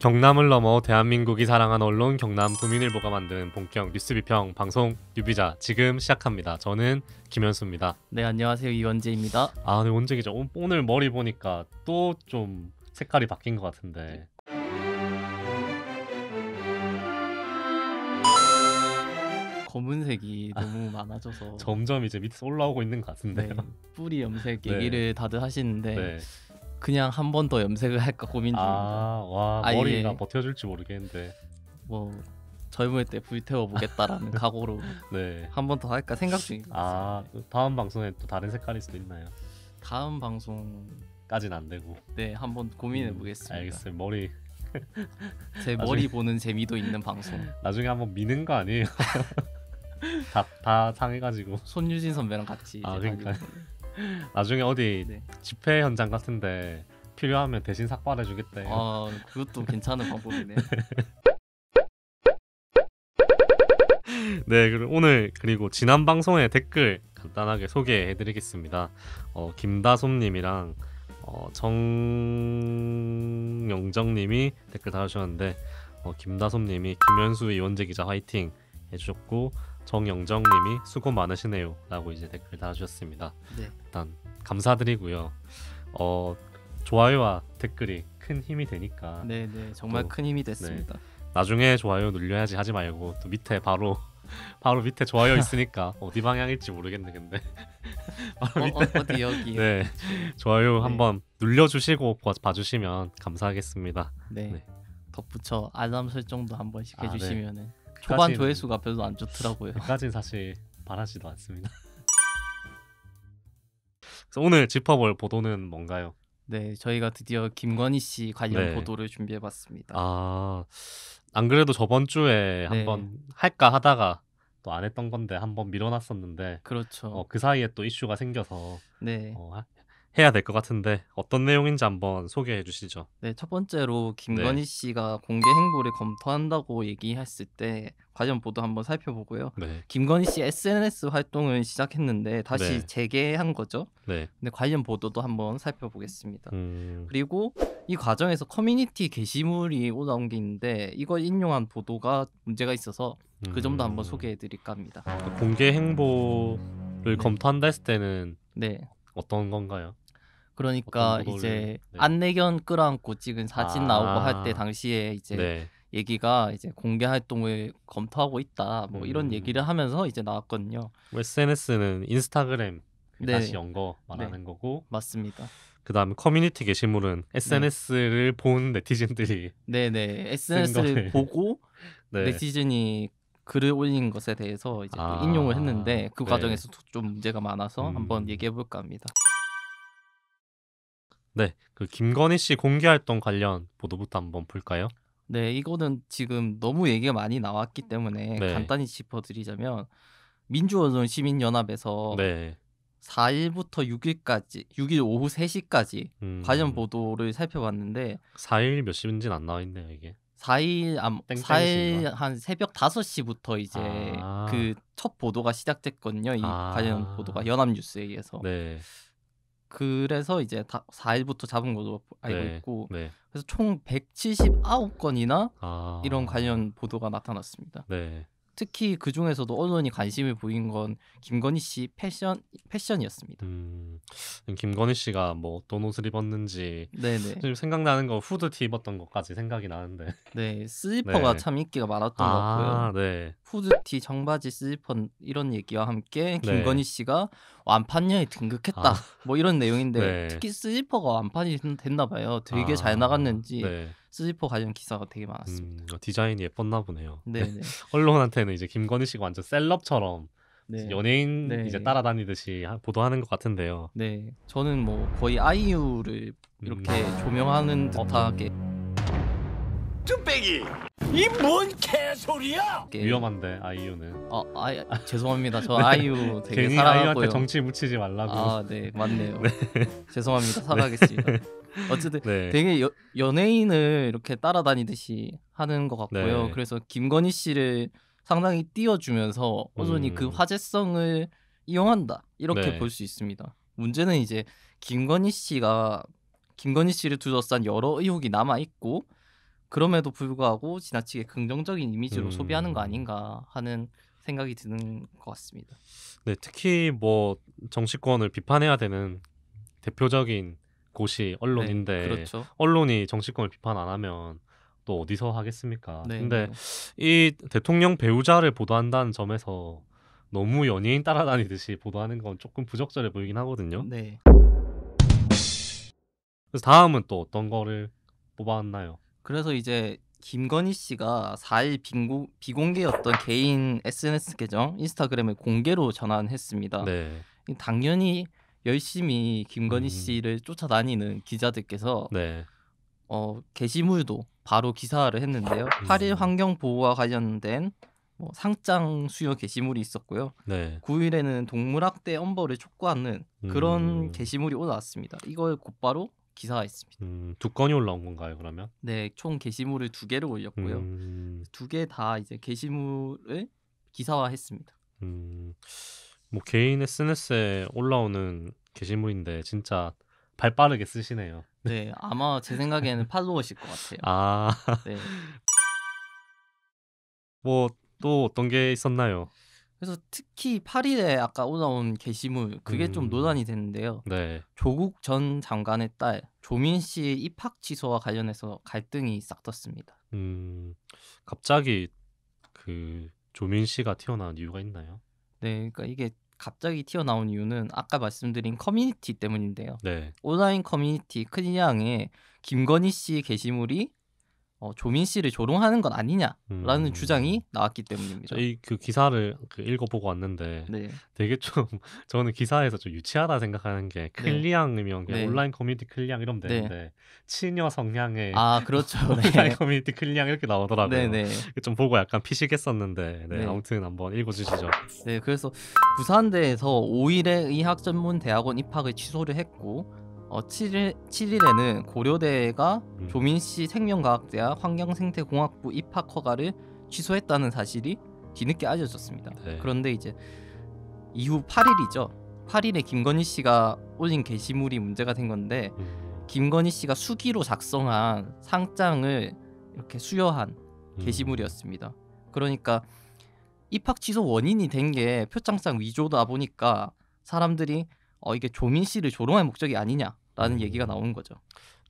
경남을 넘어 대한민국이 사랑한 언론 경남 도민일보가 만든 본격 뉴스 비평 방송 뉴비자 지금 시작합니다. 저는 김현수입니다. 네, 안녕하세요. 이원재입니다. 네, 원재기자. 오늘 머리 보니까 또 좀 색깔이 바뀐 것 같은데. 검은색이 너무 많아져서 점점 이제 밑에서 올라오고 있는 것 같은데요. 네, 뿌리 염색 네. 얘기를 다들 하시는데 네. 그냥 한 번 더 염색을 할까 고민 중입니다. 와, 아예 머리가 버텨줄지 모르겠는데. 뭐 젊을 때 불태워 보겠다라는 각오로 네. 한 번 더 할까 생각 중입니다. 다음 방송에 또 다른 색깔일 수도 있나요? 다음 방송 까진 안 되고. 네, 한번 고민해 보겠습니다. 알겠어요. 머리 제 머리 보는 재미도 있는 방송. 나중에 한번 미는 거 아니에요? 다 상해가지고. 손유진 선배랑 같이 이제 그러니까 가지고. 나중에 어디 네. 집회 현장 같은데 필요하면 대신 삭발해주겠대. 그것도 괜찮은 방법이네. 네, 그리고 지난 방송의 댓글 간단하게 소개해드리겠습니다. 김다솜님이랑 정영정님이 댓글 달아주셨는데, 김다솜님이 김현수 이원재 기자 화이팅 해주셨고, 정영정님이 수고 많으시네요 라고 이제 댓글 달아주셨습니다. 네. 일단 감사드리고요. 좋아요와 댓글이 큰 힘이 되니까. 네네, 정말 큰 힘이 됐습니다. 나중에 좋아요 눌려야지 하지 말고 또 밑에 바로 밑에 좋아요 있으니까 어디 방향일지 모르겠네. 근데 바로 밑에 어디 여기. 네, 좋아요 네. 한번 눌려주시고 봐주시면 감사하겠습니다. 네. 덧붙여 알람 설정도 한 번씩 네. 해주시면은 초반 조회수가 별로 안 좋더라고요. 그까지는 사실 바라지도 않습니다. 그래서 오늘 짚어볼 보도는 뭔가요? 네, 저희가 드디어 김건희 씨 관련 네. 보도를 준비해봤습니다. 안 그래도 저번 주에 네. 한번 할까 하다가 또 안 했던 건데 한번 밀어놨었는데, 그렇죠. 그 사이에 또 이슈가 생겨서 네. 해야 될 것 같은데 어떤 내용인지 한번 소개해 주시죠. 네, 첫 번째로 김건희 씨가 공개 행보를 검토한다고 얘기했을 때 관련 보도 한번 살펴보고요. 네. 김건희 씨 SNS 활동을 시작했는데 다시 네. 재개한 거죠. 네. 근데 관련 보도도 한번 살펴보겠습니다. 음, 그리고 이 과정에서 커뮤니티 게시물이 올라온 게 있는데 이걸 인용한 보도가 문제가 있어서 그 점도 한번 소개해 드릴까 합니다. 공개 행보를 검토한다 했을 때는 네. 어떤 건가요? 그러니까 어떤 보도를- 이제 네. 안내견 끌어안고 찍은 사진 나오고 할 때 아. 당시에 이제 네. 얘기가 이제 공개 활동을 검토하고 있다 뭐 이런 얘기를 하면서 이제 나왔거든요. SNS는 인스타그램 네. 다시 연 거 말하는 거고, 맞습니다. 그 다음에 커뮤니티 게시물은 SNS를 본 네티즌들이 네네, SNS를 거를. 보고 네. 네티즌이 글을 올린 것에 대해서 이제 또 인용을 했는데 그 네. 과정에서 좀 문제가 많아서 한번 음. 얘기해 볼까 합니다. 네, 그 김건희 씨 공개 활동 관련 보도부터 한번 볼까요? 네, 이거는 지금 너무 얘기가 많이 나왔기 때문에 네. 간단히 짚어드리자면 민주언론시민연합에서 네. 4일부터 6일까지 6일 오후 3시까지 관련 보도를 살펴봤는데 4일 몇 시인지는 안 나와 있네요, 이게. 4일 땡땡이신가? 한 새벽 5시부터 이제 그 첫 보도가 시작됐거든요. 이 관련 보도가 연합뉴스에 의해서. 네. 그래서 이제 4일부터 잡은 걸로 알고 네. 있고, 네. 그래서 총 179건이나 아. 이런 관련 보도가 나타났습니다. 네. 특히 그 중에서도 언론이 관심을 보인 건 김건희 씨 패션이었습니다. 김건희 씨가 뭐 어떤 옷을 입었는지 네네. 지금 생각나는 거 후드티 입었던 것까지 생각이 나는데. 네, 슬리퍼가 네. 참 인기가 많았던 것 같고요. 네. 후드티, 청바지, 슬리퍼 이런 얘기와 함께 김건희 씨가 완판녀에 등극했다 뭐 이런 내용인데 네. 특히 슬리퍼가 완판이 됐나 봐요. 되게 잘 나갔는지 네. 슬리퍼 관련 기사가 되게 많았습니다. 디자인이 예뻤나 보네요. 네네. 언론한테는 이제 김건희 씨가 완전 셀럽처럼 네. 연예인 네. 이제 따라다니듯이 보도하는 것 같은데요. 네, 저는 뭐 거의 아이유를 이렇게 조명하는 듯하게 뚝배기 이 뭔 개소리야? 위험한데 아이유는. 죄송합니다. 저 아이유 되게 괜히 사랑하고요. 아이유한테 정치 묻히지 말라고. 네, 맞네요. 죄송합니다. 사과하겠습니다. 어쨌든 네. 되게 연예인을 이렇게 따라다니듯이 하는 것 같고요. 네. 그래서 김건희 씨를 상당히 띄워주면서 언론이 그 화제성을 이용한다 이렇게 네. 볼 수 있습니다. 문제는 이제 김건희 씨를 둘러싼 여러 의혹이 남아 있고, 그럼에도 불구하고 지나치게 긍정적인 이미지로 소비하는 거 아닌가 하는 생각이 드는 것 같습니다. 네, 특히 뭐 정치권을 비판해야 되는 대표적인 곳이 언론인데 네, 그렇죠. 언론이 정치권을 비판 안 하면 또 어디서 하겠습니까? 네, 근데 네. 이 대통령 배우자를 보도한다는 점에서 너무 연예인 따라다니듯이 보도하는 건 조금 부적절해 보이긴 하거든요. 네. 그래서 다음은 또 어떤 거를 뽑아왔나요? 그래서 이제 김건희 씨가 4일 비공개였던 개인 SNS 계정 인스타그램을 공개로 전환했습니다. 네, 당연히 열심히 김건희 음. 씨를 쫓아다니는 기자들께서 네, 게시물도 바로 기사화를 했는데요. 8일 환경 보호와 관련된 뭐 상장 수요 게시물이 있었고요. 네. 9일에는 동물학대 엄벌을 촉구하는 그런 음. 게시물이 올라왔습니다. 이걸 곧바로 기사화했습니다. 2건이 올라온 건가요, 그러면? 네, 총 게시물을 2개를 올렸고요. 음, 2개 다 이제 게시물을 기사화했습니다. 뭐 개인 SNS에 올라오는 게시물인데 진짜 발 빠르게 쓰시네요. 네, 아마 제 생각에는 팔로워실 것 같아요. 아, 네. 뭐 또 어떤 게 있었나요? 그래서 특히 8일에 아까 올라온 게시물 그게 좀 논란이 됐는데요. 네, 조국 전 장관의 딸 조민 씨의 입학 취소와 관련해서 갈등이 싹 떴습니다. 갑자기 그 조민 씨가 튀어나온 이유가 있나요? 네, 그러니까 이게 갑자기 튀어나온 이유는 아까 말씀드린 커뮤니티 때문인데요. 네, 온라인 커뮤니티 클리앙에 김건희 씨 게시물이 조민 씨를 조롱하는 건 아니냐라는 주장이 나왔기 때문입니다. 저희 그 기사를 읽어보고 왔는데 네, 되게 좀 저는 기사에서 좀 유치하다 생각하는 게 클리앙이면 그냥 네. 온라인 커뮤니티 클리앙 이러면 네. 되는데 치녀 성향의 아 그렇죠. 온라인 네, 커뮤니티 클리앙 이렇게 나오더라고요. 네, 네. 좀 보고 약간 피식했었는데 네, 네. 아무튼 한번 읽어주시죠. 네, 그래서 부산대에서 5일에 의학전문대학원 입학을 취소를 했고 7일에는 고려대가 조민 씨 생명과학대학 환경생태공학부 입학 허가를 취소했다는 사실이 뒤늦게 알려졌습니다. 네. 그런데 이제 이후 8일이죠. 8일에 김건희 씨가 올린 게시물이 문제가 된 건데 김건희 씨가 수기로 작성한 상장을 이렇게 수여한 게시물이었습니다. 그러니까 입학 취소 원인이 된 게 표창장 위조다 보니까 사람들이 이게 조민 씨를 조롱할 목적이 아니냐라는 얘기가 나오는 거죠.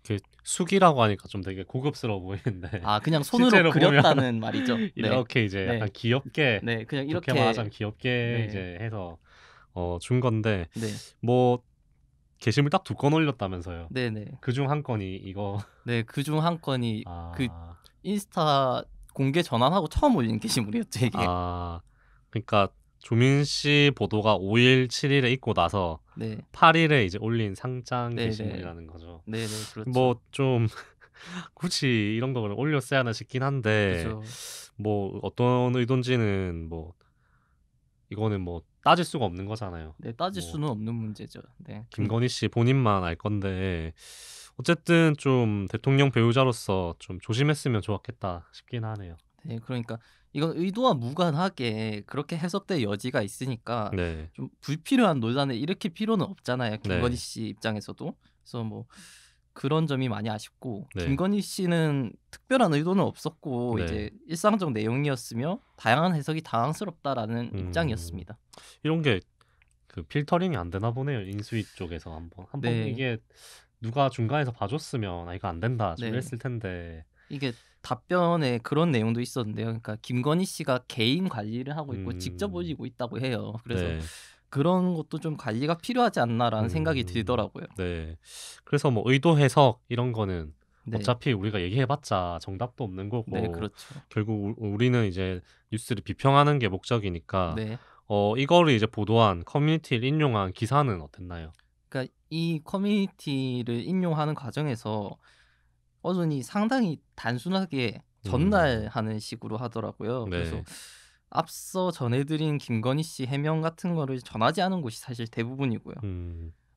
그 수기라고 하니까 좀 되게 고급스러워 보이는데 아 그냥 손으로 실제로 그렸다는 말이죠. 네. 이렇게 이제 네. 약간 귀엽게 네, 그냥 이렇게 이렇게 말하자면 귀엽게 네. 이제 해서 준 건데 네, 뭐 게시물 딱 2건 올렸다면서요. 네, 네, 그중 한 건이 이거 네. 그중 한 건이 아, 그 인스타 공개 전환하고 처음 올린 게시물이었죠 이게. 그러니까 조민 씨 보도가 5일, 7일에 있고 나서 네, 8일에 이제 올린 상장 네, 게시물이라는 거죠. 네, 네, 그렇죠. 뭐 좀 굳이 이런 거를 올렸어야 하나 싶긴 한데 그렇죠. 뭐 어떤 의도인지는 뭐 이거는 뭐 따질 수가 없는 거잖아요. 네, 따질 뭐 수는 없는 문제죠. 네, 김건희 씨 본인만 알 건데 어쨌든 좀 대통령 배우자로서 좀 조심했으면 좋았겠다 싶긴 하네요. 네, 그러니까 이건 의도와 무관하게 그렇게 해석될 여지가 있으니까 네, 좀 불필요한 논란을 일으킬 필요는 없잖아요. 김건희 네. 씨 입장에서도. 그래서 뭐 그런 점이 많이 아쉽고 네. 김건희 씨는 특별한 의도는 없었고 네. 이제 일상적 내용이었으며 다양한 해석이 당황스럽다라는 입장이었습니다. 이런 게 그 필터링이 안 되나 보네요. 인수위 쪽에서 한번 네. 이게 누가 중간에서 봐줬으면 이거 안 된다 좀 네. 이랬을 텐데. 이게 답변에 그런 내용도 있었는데요. 그러니까 김건희 씨가 개인 관리를 하고 있고 직접 올리고 있다고 해요. 그래서 네. 그런 것도 좀 관리가 필요하지 않나라는 생각이 들더라고요. 네. 그래서 뭐 의도 해석 이런 거는 네. 어차피 우리가 얘기해봤자 정답도 없는 거고 네, 그렇죠. 결국 우리는 이제 뉴스를 비평하는 게 목적이니까 네. 이거를 이제 보도한 커뮤니티를 인용한 기사는 어땠나요? 그러니까 이 커뮤니티를 인용하는 과정에서 언론이 상당히 단순하게 전달하는 식으로 하더라고요. 네. 그래서 앞서 전해드린 김건희 씨 해명 같은 거를 전하지 않은 곳이 사실 대부분이고요.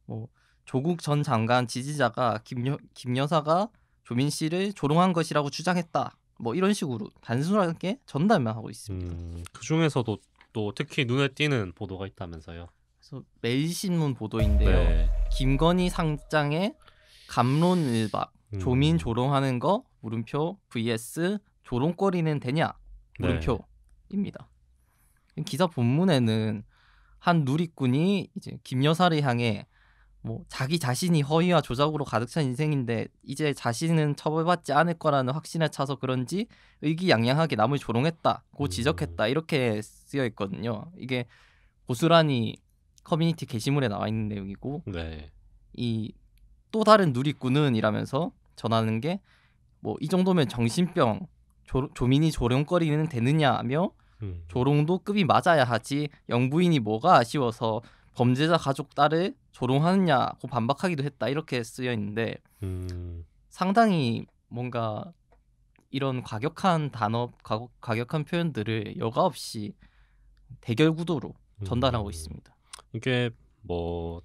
뭐 조국 전 장관 지지자가 김 여사가 조민 씨를 조롱한 것이라고 주장했다. 뭐 이런 식으로 단순하게 전달만 하고 있습니다. 그 중에서도 또 특히 눈에 띄는 보도가 있다면서요? 그래서 매일신문 보도인데요. 네. 김건희 상장에 감론을박, 조민 조롱하는 거 물음표 vs 조롱거리는 되냐 물음표입니다. 기사 본문에는 한 누리꾼이 이제 김 여사를 향해 뭐 자기 자신이 허위와 조작으로 가득 찬 인생인데 이제 자신은 처벌받지 않을 거라는 확신에 차서 그런지 의기양양하게 남을 조롱했다고 지적했다 이렇게 쓰여 있거든요. 이게 고스란히 커뮤니티 게시물에 나와 있는 내용이고 네. 이 또 다른 누리꾼은 이라면서 전하는 게 뭐 이 정도면 정신병 조민이 조롱거리는 되느냐며 조롱도 급이 맞아야 하지 영부인이 뭐가 아쉬워서 범죄자 가족 딸을 조롱하느냐고 반박하기도 했다 이렇게 쓰여 있는데 상당히 뭔가 이런 과격한 단어, 과격한 표현들을 여과 없이 대결 구도로 전달하고 있습니다. 이게 뭐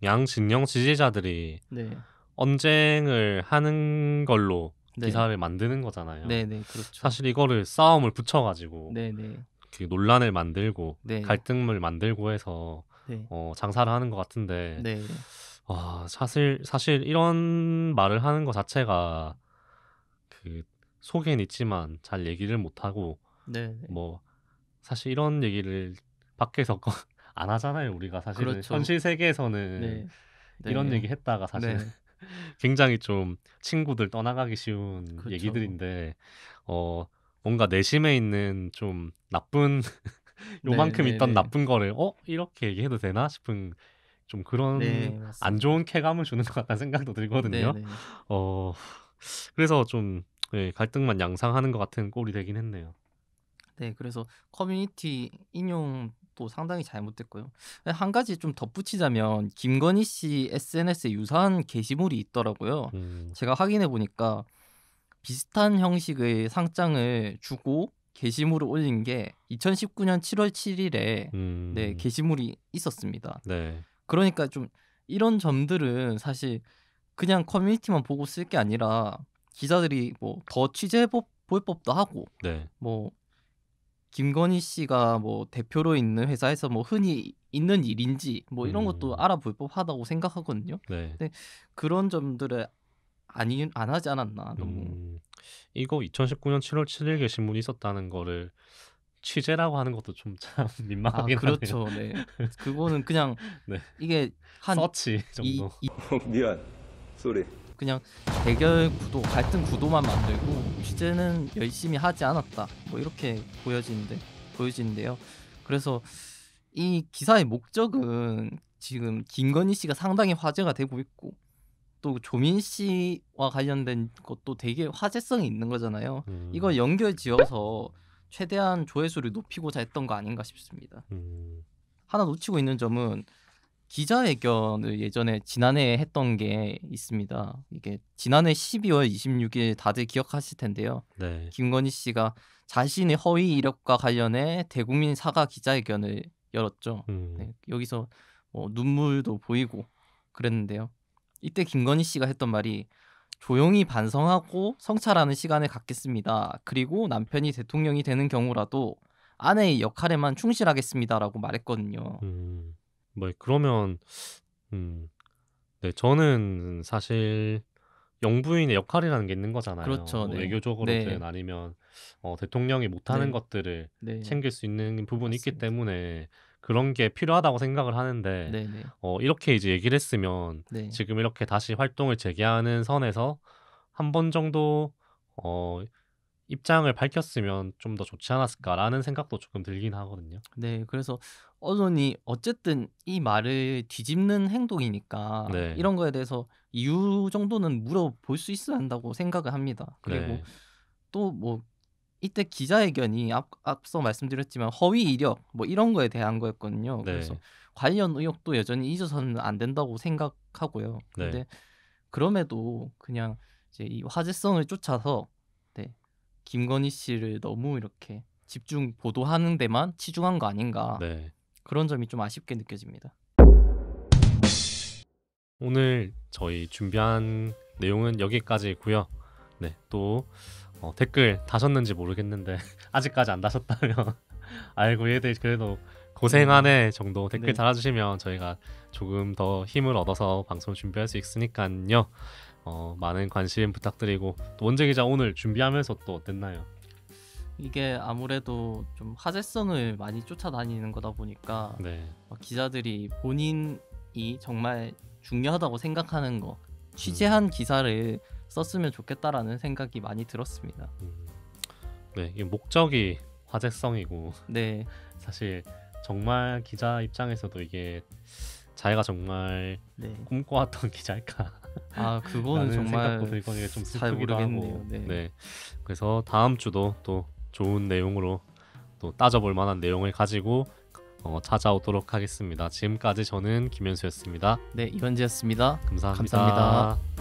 양진영 지지자들이 네, 언쟁을 하는 걸로 네. 기사를 만드는 거잖아요. 네, 네, 그렇죠. 사실 이거를 싸움을 붙여가지고 네, 네, 그 논란을 만들고 네. 갈등을 만들고 해서 네, 장사를 하는 것 같은데 네, 사실 이런 말을 하는 것 자체가 그 속엔 있지만 잘 얘기를 못 하고 네, 네. 뭐 사실 이런 얘기를 밖에서 안 하잖아요. 우리가 사실은 그렇죠. 현실 세계에서는 네, 네. 이런 얘기 했다가 사실 네, 굉장히 좀 친구들 떠나가기 쉬운 그렇죠. 얘기들인데 뭔가 내심에 있는 좀 나쁜 요만큼 네, 네, 있던 네. 나쁜 거를 이렇게 얘기해도 되나 싶은 좀 그런 네, 맞습니다. 안 좋은 쾌감을 주는 것 같다는 생각도 들거든요. 네, 네. 그래서 좀 갈등만 양상하는 것 같은 꼴이 되긴 했네요. 네, 그래서 커뮤니티 인용도 상당히 잘못됐고요. 한 가지 좀 덧붙이자면 김건희 씨 SNS에 유사한 게시물이 있더라고요. 제가 확인해 보니까 비슷한 형식의 상장을 주고 게시물을 올린 게 2019년 7월 7일에 네, 게시물이 있었습니다. 네. 그러니까 좀 이런 점들은 사실 그냥 커뮤니티만 보고 쓸 게 아니라 기자들이 뭐 더 취재해 볼 법도 하고 네. 뭐 김건희 씨가 뭐 대표로 있는 회사에서 뭐 흔히 있는 일인지 뭐 이런 것도 알아볼 법하다고 생각하거든요. 네. 근데 그런 점들을 안 하지 않았나 너무. 이거 2019년 7월 7일 게시물이 있었다는 거를 취재라고 하는 것도 좀 참 민망하긴 그렇죠. 네. 그거는 그냥 네. 이게 한 서치 정도. 미안, 쏘리. 그냥 대결 구도, 갈등 구도만 만들고 취재는 열심히 하지 않았다. 뭐 이렇게 보여지는데요. 그래서 이 기사의 목적은 지금 김건희 씨가 상당히 화제가 되고 있고 또 조민 씨와 관련된 것도 되게 화제성이 있는 거잖아요. 이걸 연결지어서 최대한 조회수를 높이고자 했던 거 아닌가 싶습니다. 하나 놓치고 있는 점은 기자회견을 예전에 지난해 했던 게 있습니다. 이게 지난해 12월 26일 다들 기억하실 텐데요. 네. 김건희 씨가 자신의 허위 이력과 관련해 대국민 사과 기자회견을 열었죠. 네, 여기서 뭐 눈물도 보이고 그랬는데요. 이때 김건희 씨가 했던 말이 조용히 반성하고 성찰하는 시간을 갖겠습니다. 그리고 남편이 대통령이 되는 경우라도 아내의 역할에만 충실하겠습니다라고 말했거든요. 뭐 그러면 네, 저는 사실 영부인의 역할이라는 게 있는 거잖아요. 그렇죠. 뭐 네. 외교적으로든 네. 아니면 대통령이 못하는 네. 것들을 네. 챙길 수 있는 부분이 있기 맞습니다. 때문에 그런 게 필요하다고 생각을 하는데 네, 네. 이렇게 이제 얘기를 했으면 네. 지금 이렇게 다시 활동을 재개하는 선에서 한 번 정도 입장을 밝혔으면 좀 더 좋지 않았을까라는 생각도 조금 들긴 하거든요. 네, 그래서 언론이 어쨌든 이 말을 뒤집는 행동이니까 네. 이런 거에 대해서 이유 정도는 물어볼 수 있어야 한다고 생각을 합니다. 그리고 네. 또 뭐 이때 기자회견이 앞서 말씀드렸지만 허위 이력 뭐 이런 거에 대한 거였거든요. 네. 그래서 관련 의혹도 여전히 잊어서는 안 된다고 생각하고요. 네. 근데 그럼에도 그냥 이제 이 화제성을 쫓아서 네, 김건희 씨를 너무 이렇게 집중 보도하는 데만 치중한 거 아닌가 네. 그런 점이 좀 아쉽게 느껴집니다. 오늘 저희 준비한 내용은 여기까지고요. 네, 또 댓글 다셨는지 모르겠는데 아직까지 안 다셨다면 아이고 얘들 그래도 고생하네 정도 댓글 네. 달아주시면 저희가 조금 더 힘을 얻어서 방송을 준비할 수 있으니까요. 많은 관심 부탁드리고 또 원재 기자 오늘 준비하면서 또 어땠나요? 이게 아무래도 좀 화제성을 많이 쫓아다니는 거다 보니까 네. 기자들이 본인이 정말 중요하다고 생각하는 거 취재한 기사를 썼으면 좋겠다라는 생각이 많이 들었습니다. 네, 이 목적이 화제성이고 네, 사실 정말 기자 입장에서도 이게 자기가 정말 네. 꿈꿔왔던 기자일까? 아 그거는 라는 정말 생각도 들고 이게 좀 잘 슬프기도 모르겠네요. 하고. 네. 그래서 다음 주도 또 좋은 내용으로 또 따져볼 만한 내용을 가지고 찾아오도록 하겠습니다. 지금까지 저는 김현수였습니다. 네, 이원지였습니다. 감사합니다. 감사합니다.